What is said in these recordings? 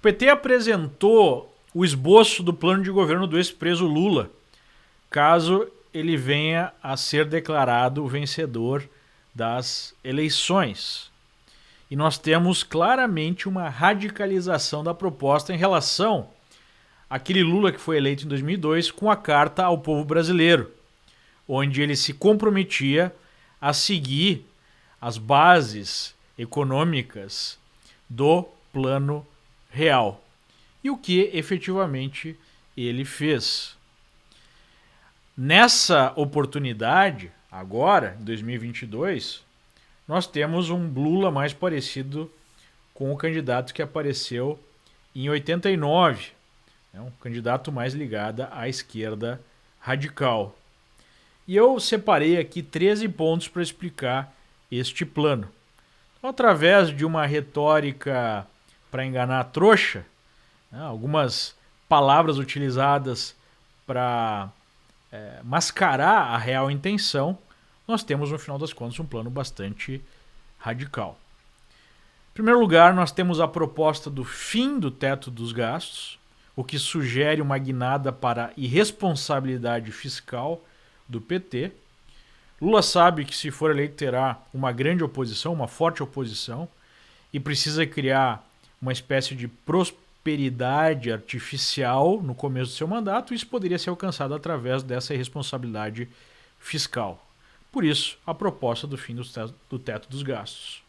O PT apresentou o esboço do plano de governo do ex-preso Lula, caso ele venha a ser declarado o vencedor das eleições. E nós temos claramente uma radicalização da proposta em relação àquele Lula que foi eleito em 2002 com a Carta ao Povo Brasileiro, onde ele se comprometia a seguir as bases econômicas do Plano Real. E o que efetivamente ele fez. Nessa oportunidade, agora, em 2022, nós temos um Lula mais parecido com o candidato que apareceu em 89, um candidato mais ligado à esquerda radical. E eu separei aqui 13 pontos para explicar este plano. Então, através de uma retórica para enganar a trouxa, algumas palavras utilizadas para mascarar a real intenção, nós temos, no final das contas, um plano bastante radical. Em primeiro lugar, nós temos a proposta do fim do teto dos gastos, o que sugere uma guinada para a irresponsabilidade fiscal do PT. Lula sabe que, se for eleito, terá uma grande oposição, uma forte oposição, e precisa criar uma espécie de prosperidade artificial no começo do seu mandato. Isso poderia ser alcançado através dessa irresponsabilidade fiscal. Por isso, a proposta do fim do teto dos gastos.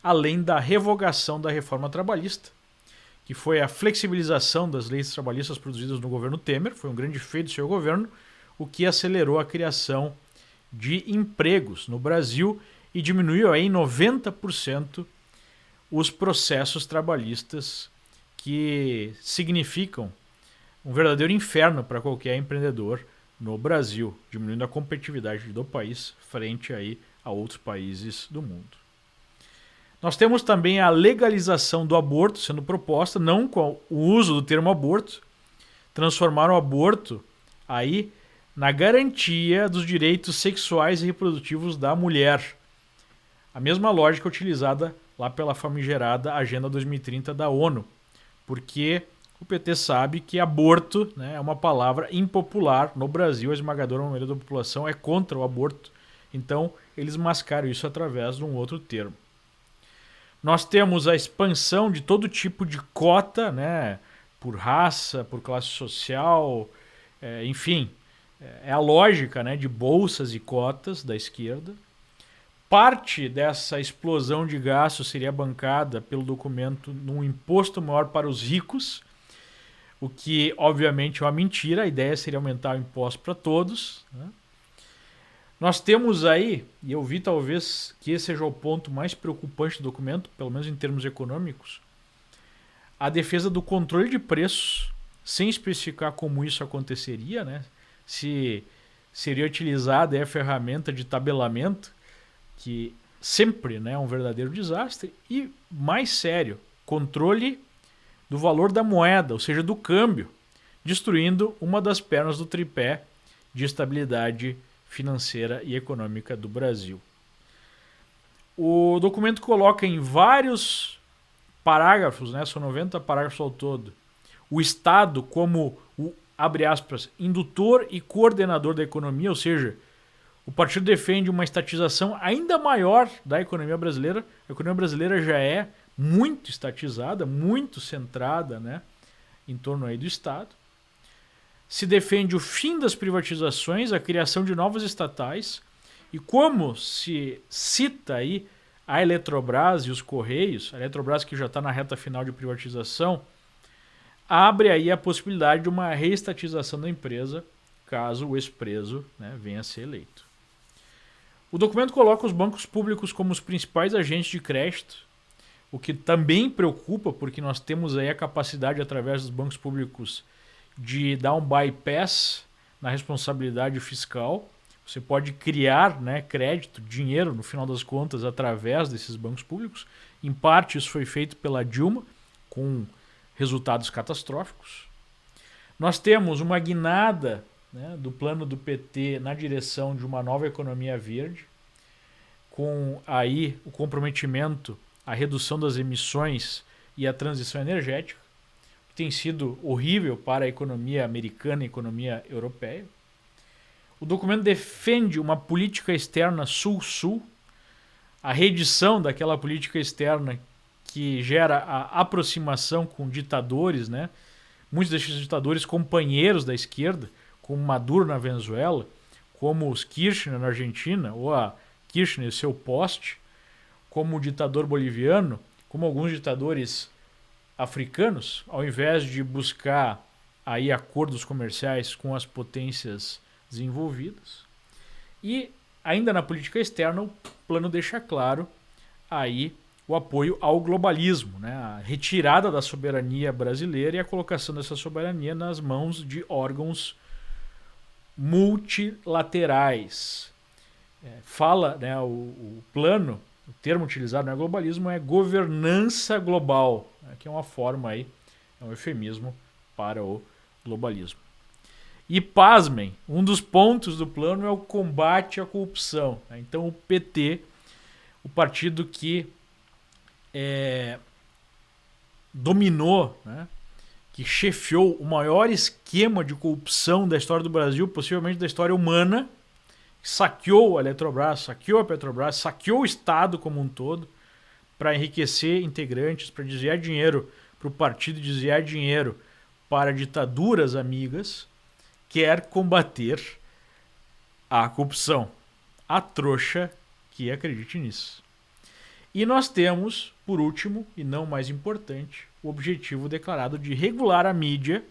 Além da revogação da reforma trabalhista, que foi a flexibilização das leis trabalhistas produzidas no governo Temer, foi um grande feito do seu governo, o que acelerou a criação de empregos no Brasil e diminuiu aí em 90% os processos trabalhistas, que significam um verdadeiro inferno para qualquer empreendedor no Brasil, diminuindo a competitividade do país frente aí a outros países do mundo. Nós temos também a legalização do aborto sendo proposta, não com o uso do termo aborto, transformar o aborto aí na garantia dos direitos sexuais e reprodutivos da mulher. A mesma lógica utilizada lá pela famigerada Agenda 2030 da ONU, porque o PT sabe que aborto, é uma palavra impopular no Brasil, a esmagadora maioria da população é contra o aborto, então eles mascaram isso através de um outro termo. Nós temos a expansão de todo tipo de cota, por raça, por classe social, enfim, é a lógica de bolsas e cotas da esquerda. Parte dessa explosão de gastos seria bancada pelo documento num imposto maior para os ricos, o que obviamente é uma mentira, a ideia seria aumentar o imposto para todos. Nós temos aí, e eu vi talvez que esse seja o ponto mais preocupante do documento, pelo menos em termos econômicos, a defesa do controle de preços, sem especificar como isso aconteceria, se seria utilizada a ferramenta de tabelamento, que sempre é um verdadeiro desastre, e, mais sério, controle do valor da moeda, ou seja, do câmbio, destruindo uma das pernas do tripé de estabilidade financeira e econômica do Brasil. O documento coloca em vários parágrafos, são 90 parágrafos ao todo, o Estado como o, abre aspas, indutor e coordenador da economia, ou seja, o partido defende uma estatização ainda maior da economia brasileira. A economia brasileira já é muito estatizada, muito centrada em torno aí do Estado. Se defende o fim das privatizações, a criação de novas estatais, e como se cita aí a Eletrobras e os Correios, a Eletrobras que já está na reta final de privatização, abre aí a possibilidade de uma reestatização da empresa, caso o ex-preso venha a ser eleito. O documento coloca os bancos públicos como os principais agentes de crédito, o que também preocupa, porque nós temos aí a capacidade, através dos bancos públicos, de dar um bypass na responsabilidade fiscal. Você pode criar crédito, dinheiro, no final das contas, através desses bancos públicos. Em parte, isso foi feito pela Dilma, com resultados catastróficos. Nós temos uma guinada do plano do PT na direção de uma nova economia verde, com aí o comprometimento, a redução das emissões e a transição energética. que tem sido horrível para a economia americana e a economia europeia. O documento defende uma política externa sul-sul, a reedição daquela política externa que gera a aproximação com ditadores, né? Muitos desses ditadores companheiros da esquerda, como Maduro na Venezuela, como os Kirchner na Argentina, ou a Kirchner e seu poste, como o ditador boliviano, como alguns ditadores africanos, ao invés de buscar aí acordos comerciais com as potências desenvolvidas. E ainda na política externa, o plano deixa claro aí o apoio ao globalismo, né? A retirada da soberania brasileira e a colocação dessa soberania nas mãos de órgãos multilaterais. Fala, né, o plano, o termo utilizado no globalismo é governança global, né, que é uma forma aí, é um eufemismo para o globalismo. E pasmem, um dos pontos do plano é o combate à corrupção. Né? Então o PT, o partido que dominou, né, que chefiou o maior esquema de corrupção da história do Brasil, possivelmente da história humana, saqueou a Eletrobras, saqueou a Petrobras, saqueou o Estado como um todo para enriquecer integrantes, para desviar dinheiro para o partido, desviar dinheiro para ditaduras amigas, quer combater a corrupção. A trouxa que acredite nisso. E nós temos, por último, e não mais importante, o objetivo declarado de regular a mídia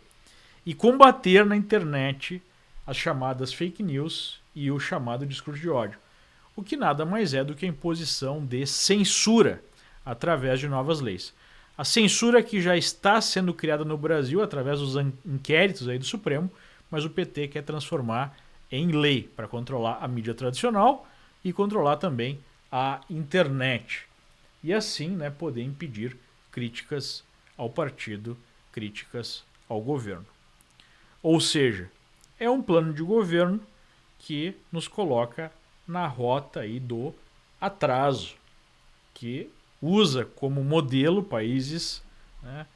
e combater na internet as chamadas fake news e o chamado discurso de ódio. O que nada mais é do que a imposição de censura através de novas leis. A censura que já está sendo criada no Brasil através dos inquéritos aí do Supremo, mas o PT quer transformar em lei para controlar a mídia tradicional e controlar também a internet. E assim, né, poder impedir críticas ao partido, críticas ao governo. Ou seja, é um plano de governo que nos coloca na rota aí do atraso, que usa como modelo países, né,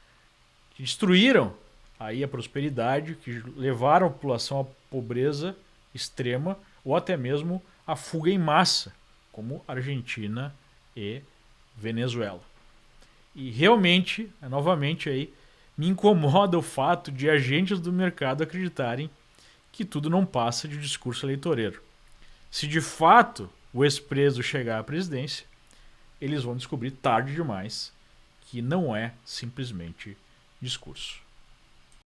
que destruíram aí a prosperidade, que levaram a população à pobreza extrema ou até mesmo à fuga em massa, como Argentina e Venezuela. E realmente, novamente aí, me incomoda o fato de agentes do mercado acreditarem que tudo não passa de discurso eleitoreiro. Se de fato o ex-preso chegar à presidência, eles vão descobrir tarde demais que não é simplesmente discurso.